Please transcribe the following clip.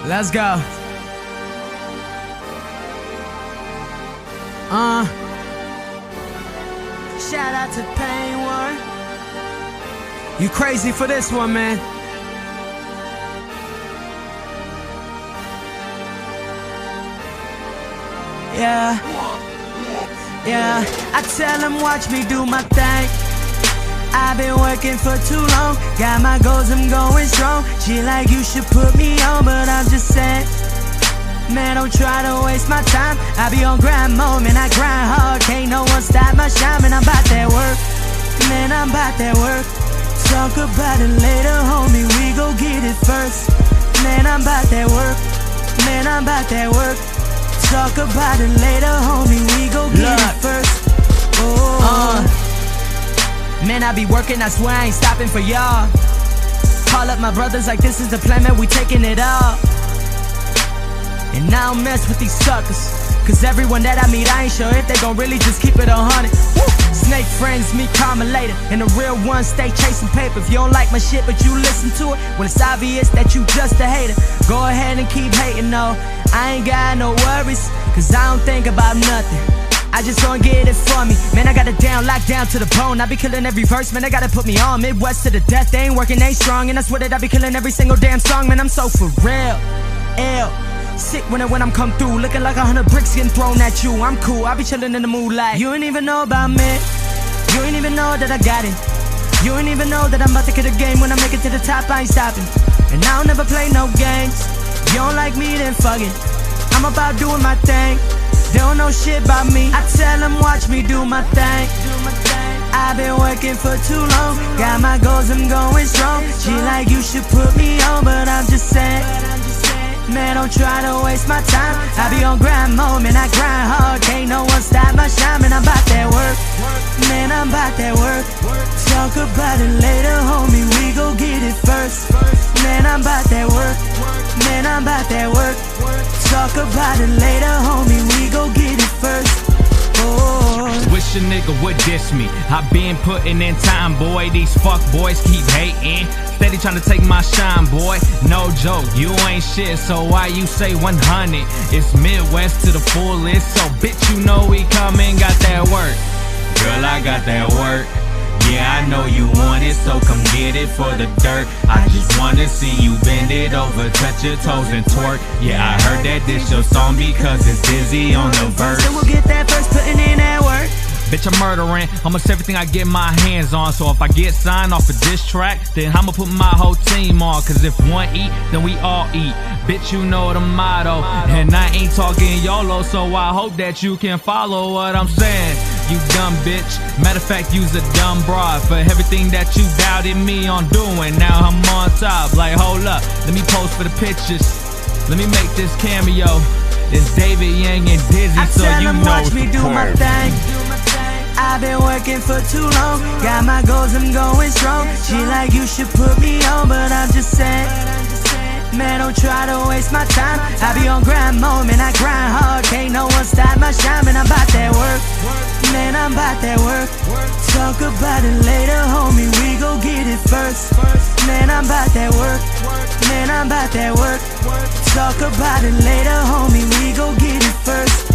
Let's go. Shout out to Pain One. You crazy for this one, man. Yeah. I tell them watch me do my thing. I've been working for too long. Got my goals, I'm going strong. She like you should put me on, but I'm just saying, man, don't try to waste my time. I be on grind mode, man, I grind hard. Can't no one stop my shine, man, I'm about that work. Man, I'm about that work. Talk about it later, homie, we go get it first. Man, I'm about that work. Man, I'm about that work. Talk about it later, homie, we go get it first. Man, I be working, I swear I ain't stopping for y'all. Call up my brothers like this is the plan, man, we taking it all. And I don't mess with these suckers, cause everyone that I meet, I ain't sure if they gon' really just keep it 100. Snake friends, meet karma later, and the real ones stay chasing paper. If you don't like my shit but you listen to it, well it's obvious that you just a hater. Go ahead and keep hating, no, I ain't got no worries, cause I don't think about nothing. I just gon' get it for me. Man, I got it down, locked down to the bone. I be killing every verse, man, they gotta put me on. Midwest to the death, they ain't working, they ain't strong. And I swear that I be killing every single damn song. Man, I'm so for real, ill. Sick when I'm come through, looking like 100 bricks getting thrown at you. I'm cool, I be chilling in the moonlight. You ain't even know about me. You ain't even know that I got it. You ain't even know that I'm about to get a game. When I make it to the top, I ain't stopping. And I don't never play no games. You don't like me, then fuck it. I'm about doing my thing. They don't know shit about me. I tell them watch me do my thing. I've been working for too long. Got my goals, I'm going strong. She like you should put me on, but I'm just saying, man, don't try to waste my time. I be on grind mode, man, I grind hard. Can't no one stop my shine, man, I'm about that work. Man, I'm about that work. Talk about it later, homie, we go get it first. Man, I'm about that work. Man, I'm about that work. Talk about it later, homie, we go get it first. Wish a nigga would diss me. I been putting in time, boy. These fuck boys keep hating. Steady trying to take my shine, boy. No joke, you ain't shit, so why you say 100? It's Midwest to the fullest, so bitch, you know we coming. Got that work, girl, I got that work. Yeah, I know you want it, so come get it for the dirt. I just wanna see you bend it over, touch your toes and twerk. Yeah, I heard that this your song because it's Dizzy on the verse. So we'll get that first putting in that work. Bitch, I'm murdering almost everything I get my hands on. So if I get signed off of this track, then I'ma put my whole team on. Cause if one eat, then we all eat. Bitch, you know the motto. And I ain't talking YOLO, so I hope that you can follow what I'm saying. You dumb bitch. Matter of fact, you's a dumb broad for everything that you doubted me on doing. Now I'm on top, like hold up, let me pose for the pictures. Let me make this cameo. It's David Yang and Dizzy, so you know watch me do my thing. I've been working for too long. Got my goals, I'm going strong. She like you should put me on, but I'm just saying, man, don't try to waste my time. I be on grind mode, man, I grind hard. Can't no one stop my shine, man, I'm about that work. Man, I'm about that work. Talk about it later, homie, we go get it first. Man, I'm about that work. Man, I'm about that work. Talk about it later, homie, we go get it first.